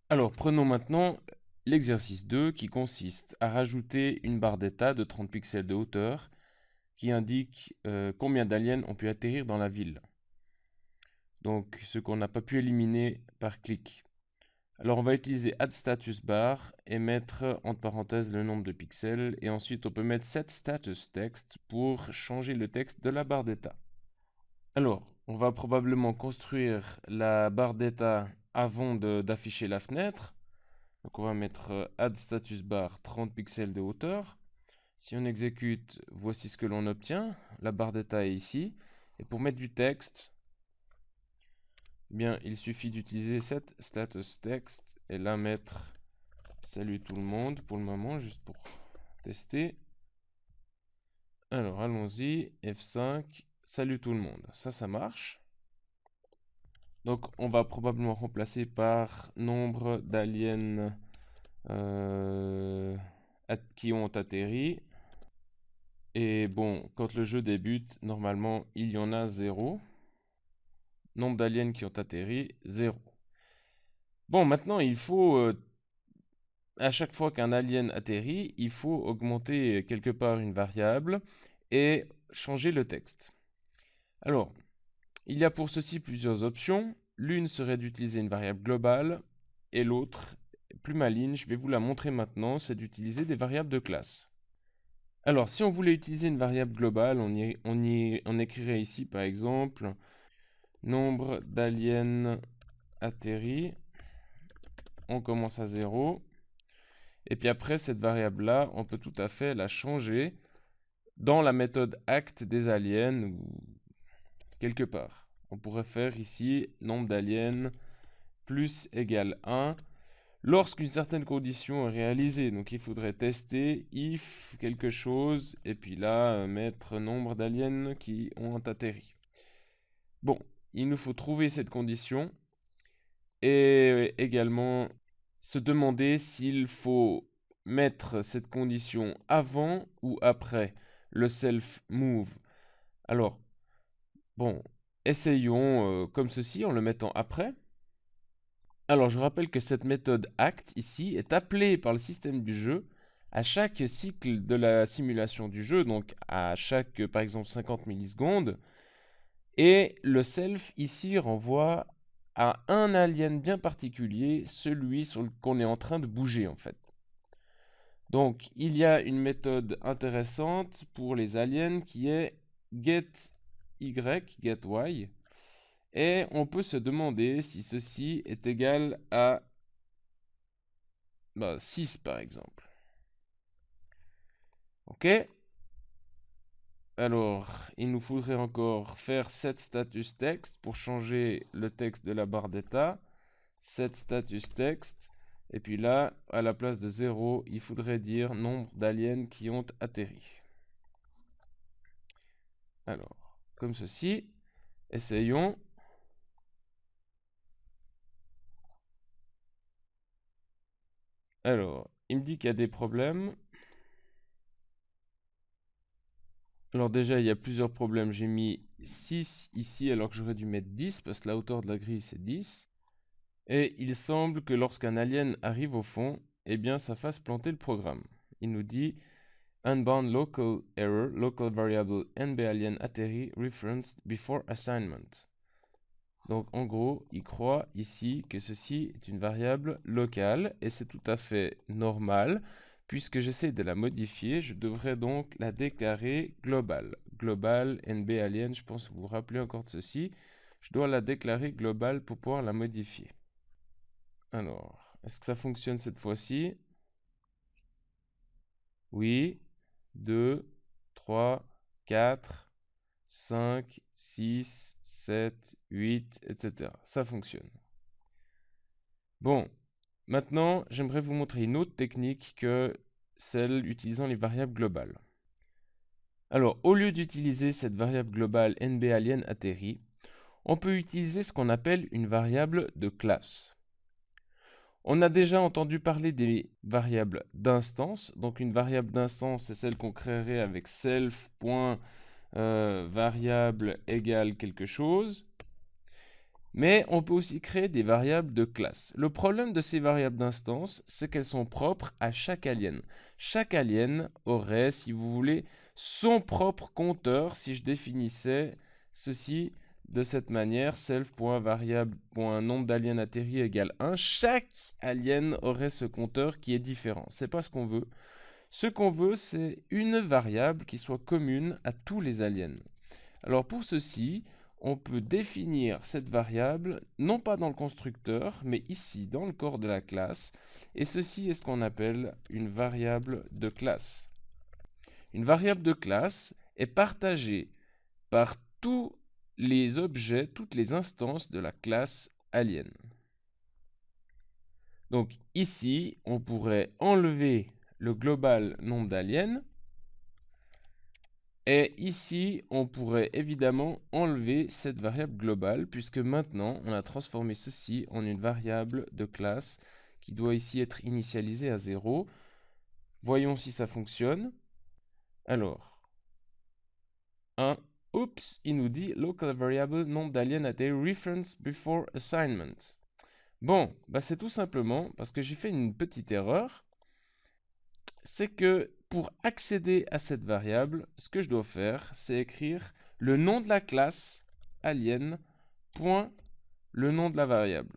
Alors, prenons maintenant l'exercice 2 qui consiste à rajouter une barre d'état de 30 pixels de hauteur qui indique combien d'aliens ont pu atterrir dans la ville. Donc, ce qu'on n'a pas pu éliminer par clic. Alors, on va utiliser add status bar et mettre entre parenthèses le nombre de pixels. Et ensuite, on peut mettre set status text pour changer le texte de la barre d'état. Alors, on va probablement construire la barre d'état avant d'afficher la fenêtre. Donc on va mettre add status bar 30 pixels de hauteur. Si on exécute, voici ce que l'on obtient. La barre d'état est ici. Et pour mettre du texte, eh bien, il suffit d'utiliser set status text et là mettre salut tout le monde pour le moment, juste pour tester. Alors allons-y, F5, salut tout le monde. Ça marche. Donc on va probablement remplacer par nombre d'aliens qui ont atterri. Et bon, quand le jeu débute, normalement, il y en a 0. Nombre d'aliens qui ont atterri, 0. Bon, maintenant, il faut, à chaque fois qu'un alien atterrit, il faut augmenter quelque part une variable et changer le texte. Alors, il y a pour ceci plusieurs options. L'une serait d'utiliser une variable globale et l'autre, plus maligne, je vais vous la montrer maintenant, c'est d'utiliser des variables de classe. Alors, si on voulait utiliser une variable globale, on écrirait ici, par exemple, nombre d'aliens atterris. On commence à 0. Et puis après, cette variable-là, on peut tout à fait la changer dans la méthode act des aliens ou quelque part. On pourrait faire ici nombre d'aliens plus égale 1 lorsqu'une certaine condition est réalisée. Donc il faudrait tester if quelque chose et puis là mettre nombre d'aliens qui ont atterri. Bon, il nous faut trouver cette condition et également se demander s'il faut mettre cette condition avant ou après le self move. Alors, bon, essayons comme ceci en le mettant après. Alors, je rappelle que cette méthode act ici est appelée par le système du jeu à chaque cycle de la simulation du jeu, donc à chaque, par exemple, 50 millisecondes. Et le self ici renvoie à un alien bien particulier, celui sur qu'on est en train de bouger en fait. Donc, il y a une méthode intéressante pour les aliens qui est getY, getY, et on peut se demander si ceci est égal à 6 par exemple. Ok. Alors, il nous faudrait encore faire set status text pour changer le texte de la barre d'état. Set status text. Et puis là, à la place de 0, il faudrait dire nombre d'aliens qui ont atterri. Alors, comme ceci. Essayons. Alors, il me dit qu'il y a des problèmes. Alors déjà, il y a plusieurs problèmes. J'ai mis 6 ici alors que j'aurais dû mettre 10 parce que la hauteur de la grille c'est 10. Et il semble que lorsqu'un alien arrive au fond, eh bien ça fasse planter le programme. Il nous dit Unbound local error, local variable NB alien atterri referenced before assignment. Donc en gros, il croit ici que ceci est une variable locale et c'est tout à fait normal. Puisque j'essaie de la modifier, je devrais donc la déclarer globale. Global NB alien, je pense que vous vous rappelez encore de ceci. Je dois la déclarer globale pour pouvoir la modifier. Alors, est-ce que ça fonctionne cette fois-ci? Oui. 2, 3, 4, 5, 6, 7, 8, etc. Ça fonctionne. Bon, maintenant, j'aimerais vous montrer une autre technique que celle utilisant les variables globales. Alors, au lieu d'utiliser cette variable globale NBAlien atterri, on peut utiliser ce qu'on appelle une variable de classe. On a déjà entendu parler des variables d'instance. Donc une variable d'instance, c'est celle qu'on créerait avec self.variable égale quelque chose. Mais on peut aussi créer des variables de classe. Le problème de ces variables d'instance, c'est qu'elles sont propres à chaque alien. Chaque alien aurait, si vous voulez, son propre compteur si je définissais ceci de cette manière, self.variable.nombre d'aliens atterris égale 1. Chaque alien aurait ce compteur qui est différent. C'est pas ce qu'on veut. Ce qu'on veut, c'est une variable qui soit commune à tous les aliens. Alors pour ceci, on peut définir cette variable, non pas dans le constructeur, mais ici, dans le corps de la classe. Et ceci est ce qu'on appelle une variable de classe. Une variable de classe est partagée par tous les objets, toutes les instances de la classe alien. Donc ici, on pourrait enlever le global nombre d'aliens. Et ici, on pourrait évidemment enlever cette variable globale, puisque maintenant, on a transformé ceci en une variable de classe qui doit ici être initialisée à 0. Voyons si ça fonctionne. Alors, oups, il nous dit local variable nombre d'aliens atterri reference before assignment. Bon, bah c'est tout simplement parce que j'ai fait une petite erreur. C'est que pour accéder à cette variable, ce que je dois faire, c'est écrire le nom de la classe alien, point le nom de la variable.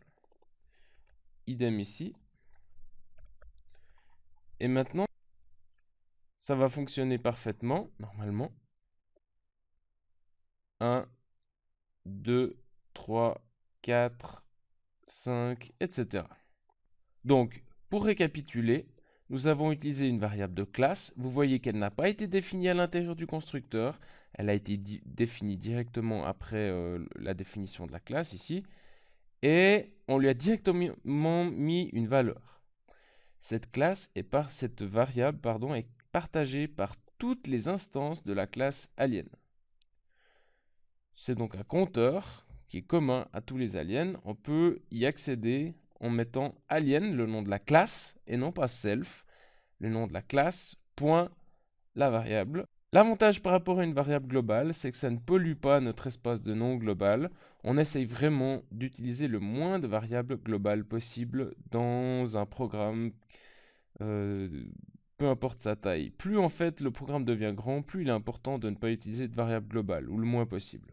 Idem ici. Et maintenant, ça va fonctionner parfaitement, normalement. 1, 2, 3, 4, 5, etc. Donc, pour récapituler, nous avons utilisé une variable de classe. Vous voyez qu'elle n'a pas été définie à l'intérieur du constructeur. Elle a été définie directement après la définition de la classe ici. Et on lui a directement mis une valeur. Cette variable est partagée par toutes les instances de la classe alien. C'est donc un compteur qui est commun à tous les aliens. On peut y accéder en mettant alien, le nom de la classe, et non pas self, le nom de la classe, point la variable. L'avantage par rapport à une variable globale, c'est que ça ne pollue pas notre espace de nom global. On essaye vraiment d'utiliser le moins de variables globales possible dans un programme, peu importe sa taille. Plus en fait le programme devient grand, plus il est important de ne pas utiliser de variables globales, ou le moins possible.